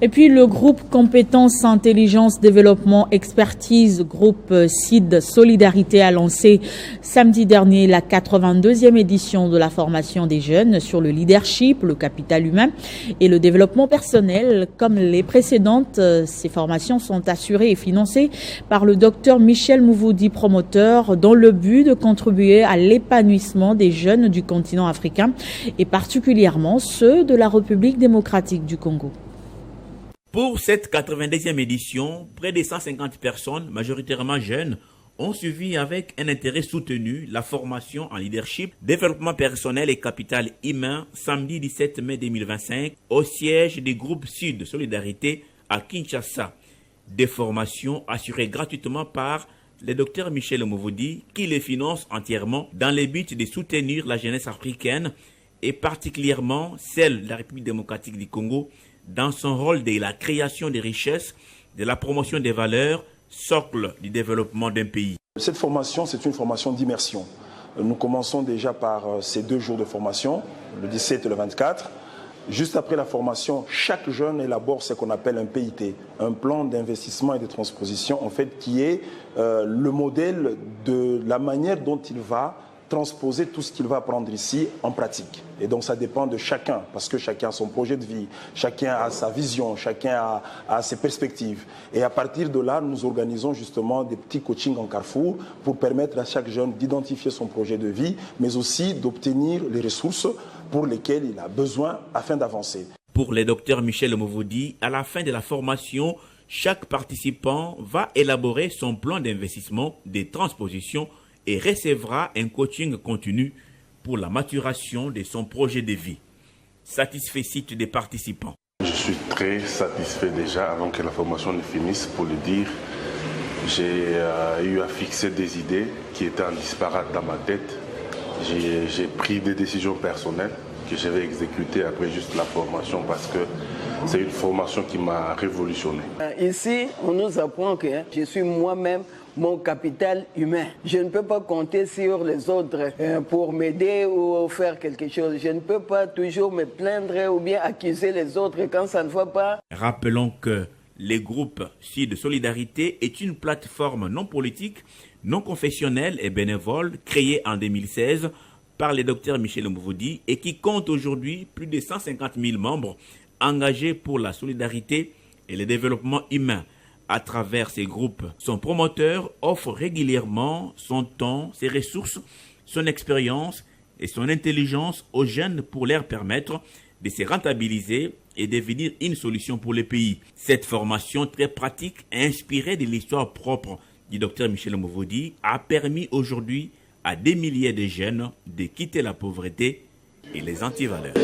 Et puis le groupe Compétences, Intelligence, Développement, Expertise, groupe CID Solidarité a lancé samedi dernier la 82e édition de la formation des jeunes sur le leadership, le capital humain et le développement personnel. Comme les précédentes, ces formations sont assurées et financées par le docteur Michel Mouvoudi, promoteur, dans le but de contribuer à l'épanouissement des jeunes du continent africain et particulièrement ceux de la République démocratique du Congo. Pour cette 92e édition, près de 150 personnes, majoritairement jeunes, ont suivi avec un intérêt soutenu la formation en leadership, développement personnel et capital humain samedi 17 mai 2025 au siège du groupe Sud Solidarité à Kinshasa. Des formations assurées gratuitement par le docteur Michel Mouvoudi qui les finance entièrement dans le but de soutenir la jeunesse africaine et particulièrement celle de la République démocratique du Congo dans son rôle de la création des richesses, de la promotion des valeurs, socle du développement d'un pays. Cette formation, c'est une formation d'immersion. Nous commençons déjà par ces 2 jours de formation, le 17 et le 24. Juste après la formation, chaque jeune élabore ce qu'on appelle un PIT, un plan d'investissement et de transposition, en fait, qui est le modèle de la manière dont il va transposer tout ce qu'il va apprendre ici en pratique. Et donc ça dépend de chacun, parce que chacun a son projet de vie, chacun a sa vision, chacun a ses perspectives. Et à partir de là, nous organisons justement des petits coachings en carrefour pour permettre à chaque jeune d'identifier son projet de vie, mais aussi d'obtenir les ressources pour lesquelles il a besoin afin d'avancer. Pour le docteur Michel Mouvoudi, à la fin de la formation, chaque participant va élaborer son plan d'investissement, de transposition et recevra un coaching continu pour la maturation de son projet de vie. Satisfait des participants. Je suis très satisfait déjà avant que la formation ne finisse. Pour le dire, j'ai eu à fixer des idées qui étaient en disparate dans ma tête. J'ai pris des décisions personnelles que je vais exécuter après juste la formation parce que c'est une formation qui m'a révolutionné. Ici, on nous apprend que je suis moi-même mon capital humain. Je ne peux pas compter sur les autres pour m'aider ou faire quelque chose. Je ne peux pas toujours me plaindre ou bien accuser les autres quand ça ne va pas. Rappelons que le groupe Sud Solidarité est une plateforme non politique, non confessionnelle et bénévole créée en 2016 par le docteur Michel Mouvoudi et qui compte aujourd'hui plus de 150 000 membres engagés pour la solidarité et le développement humain. À travers ces groupes, son promoteur offre régulièrement son temps, ses ressources, son expérience et son intelligence aux jeunes pour leur permettre de se rentabiliser et devenir une solution pour le pays. Cette formation très pratique, inspirée de l'histoire propre du docteur Michel Mouvoudi, a permis aujourd'hui à des milliers de jeunes de quitter la pauvreté et les antivaleurs.